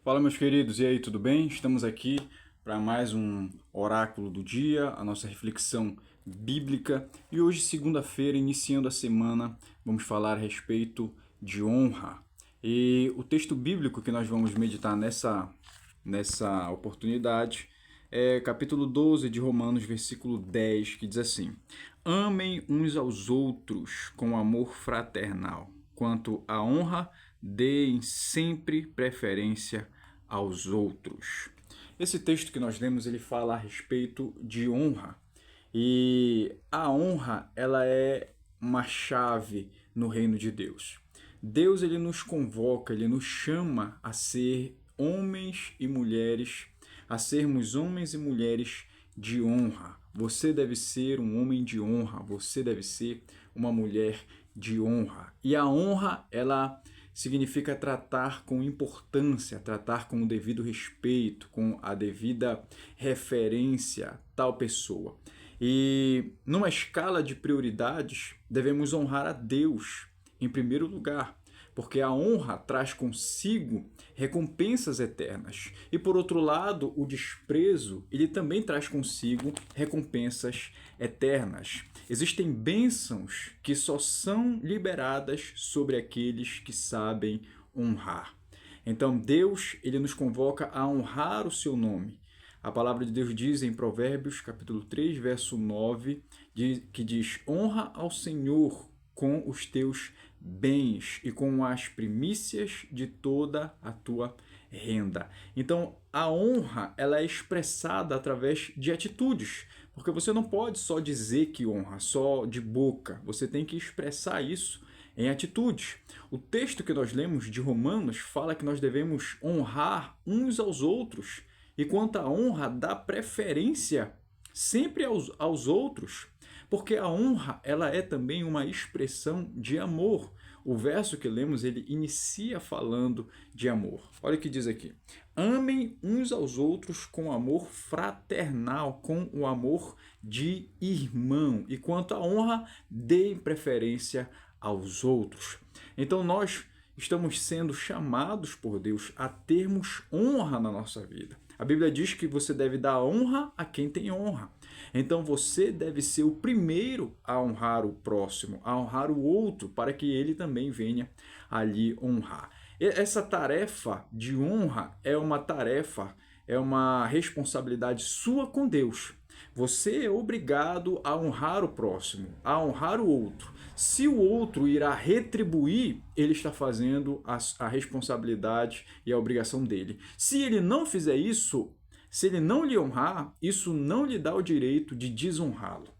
Fala, meus queridos, e aí, tudo bem? Estamos aqui para mais um oráculo do dia, a nossa reflexão bíblica. E hoje, segunda-feira, iniciando a semana, vamos falar a respeito de honra. E o texto bíblico que nós vamos meditar nessa oportunidade é capítulo 12 de Romanos, versículo 10, que diz assim: Amem uns aos outros com amor fraternal. Quanto à honra, deem sempre preferência aos outros. Esse texto que nós lemos, ele fala a respeito de honra. E a honra, ela é uma chave no reino de Deus. Deus, ele nos convoca, ele nos chama a ser homens e mulheres, a sermos homens e mulheres de honra. Você deve ser um homem de honra, você deve ser uma mulher de honra. E a honra, ela significa tratar com importância, tratar com o devido respeito, com a devida referência tal pessoa. E numa escala de prioridades, devemos honrar a Deus em primeiro lugar, porque a honra traz consigo recompensas eternas. E por outro lado, o desprezo, ele também traz consigo recompensas eternas. Existem bênçãos que só são liberadas sobre aqueles que sabem honrar. Então Deus, ele nos convoca a honrar o seu nome. A palavra de Deus diz em Provérbios, capítulo 3, verso 9, que diz: honra ao Senhor com os teus bens e com as primícias de toda a tua renda. Então, a honra, ela é expressada através de atitudes, porque você não pode só dizer que honra, só de boca. Você tem que expressar isso em atitudes. O texto que nós lemos de Romanos fala que nós devemos honrar uns aos outros, e quanto à honra, dá preferência sempre aos outros, porque a honra, ela é também uma expressão de amor. O verso que lemos, ele inicia falando de amor. Olha o que diz aqui: amem uns aos outros com amor fraternal, com o amor de irmão, e quanto à honra, deem preferência aos outros. Então nós estamos sendo chamados por Deus a termos honra na nossa vida. A Bíblia diz que você deve dar honra a quem tem honra. Então você deve ser o primeiro a honrar o próximo, a honrar o outro, para que ele também venha a lhe honrar. Essa tarefa de honra é uma responsabilidade sua com Deus. Você é obrigado a honrar o próximo, a honrar o outro. Se o outro irá retribuir, ele está fazendo a responsabilidade e a obrigação dele. Se ele não fizer isso, se ele não lhe honrar, isso não lhe dá o direito de desonrá-lo,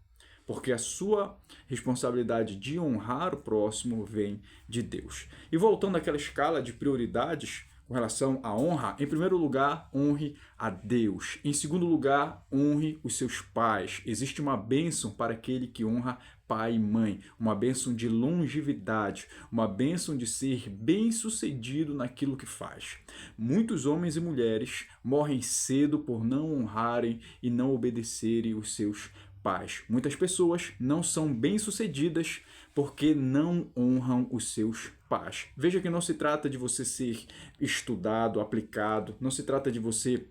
porque a sua responsabilidade de honrar o próximo vem de Deus. E voltando àquela escala de prioridades com relação à honra, em primeiro lugar, honre a Deus. Em segundo lugar, honre os seus pais. Existe uma bênção para aquele que honra pai e mãe, uma bênção de longevidade, uma bênção de ser bem-sucedido naquilo que faz. Muitos homens e mulheres morrem cedo por não honrarem e não obedecerem os seus pais. Muitas pessoas não são bem-sucedidas porque não honram os seus pais. Veja que não se trata de você ser estudado, aplicado, não se trata de você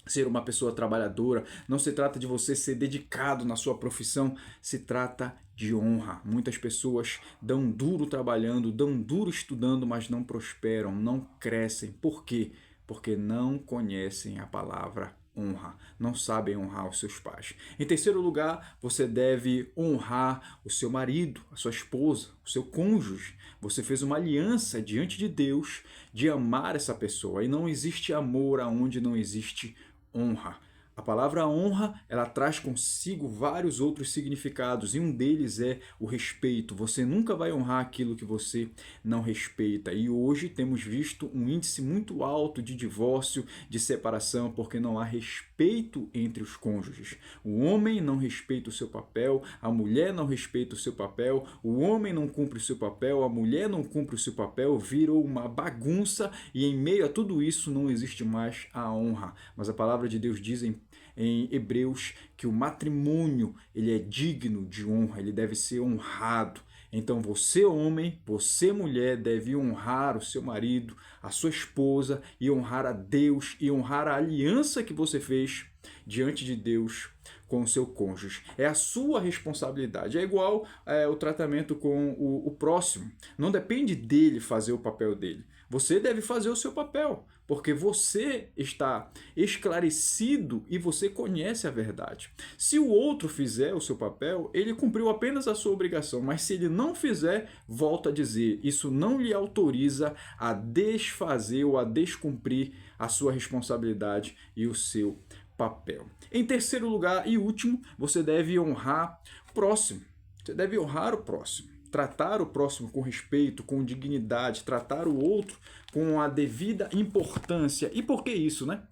ser uma pessoa trabalhadora, não se trata de você ser dedicado na sua profissão, se trata de honra. Muitas pessoas dão duro trabalhando, dão duro estudando, mas não prosperam, não crescem. Por quê? Porque não conhecem a palavra honra, não sabem honrar os seus pais. Em terceiro lugar, você deve honrar o seu marido, a sua esposa, o seu cônjuge. Você fez uma aliança diante de Deus de amar essa pessoa, e não existe amor aonde não existe honra. A palavra honra, ela traz consigo vários outros significados, e um deles é o respeito. Você nunca vai honrar aquilo que você não respeita. E hoje temos visto um índice muito alto de divórcio, de separação, porque não há respeito entre os cônjuges. O homem não respeita o seu papel, a mulher não respeita o seu papel, o homem não cumpre o seu papel, a mulher não cumpre o seu papel, virou uma bagunça, e em meio a tudo isso não existe mais a honra. Mas a palavra de Deus diz em Hebreus que o matrimônio, ele é digno de honra, ele deve ser honrado. Então você, homem, você, mulher, deve honrar o seu marido, a sua esposa, e honrar a Deus, e honrar a aliança que você fez diante de Deus com o seu cônjuge. É a sua responsabilidade. É igual o tratamento com o próximo. Não depende dele fazer o papel dele. Você deve fazer o seu papel, porque você está esclarecido e você conhece a verdade. Se o outro fizer o seu papel, ele cumpriu apenas a sua obrigação, mas se ele não fizer, volto a dizer, isso não lhe autoriza a desfazer ou a descumprir a sua responsabilidade e o seu papel. Em terceiro lugar e último, você deve honrar o próximo. Você deve honrar o próximo. Tratar o próximo com respeito, com dignidade, tratar o outro com a devida importância. E por que isso, né?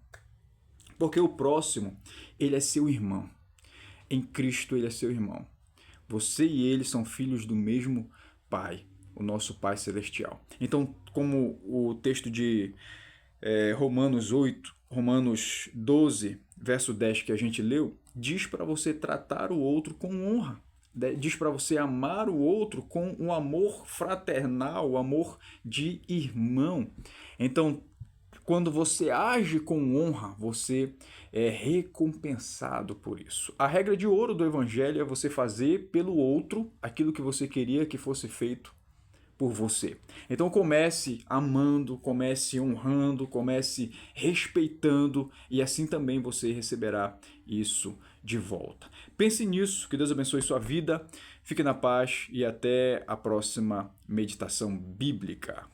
Porque o próximo, ele é seu irmão. Em Cristo, ele é seu irmão. Você e ele são filhos do mesmo Pai, o nosso Pai Celestial. Então, como o texto de Romanos 12, verso 10 que a gente leu, diz para você tratar o outro com honra. Diz para você amar o outro com um amor fraternal, um amor de irmão. Então, quando você age com honra, você é recompensado por isso. A regra de ouro do Evangelho é você fazer pelo outro aquilo que você queria que fosse feito por você. Então comece amando, comece honrando, comece respeitando e assim também você receberá isso de volta. Pense nisso, que Deus abençoe sua vida, fique na paz e até a próxima meditação bíblica.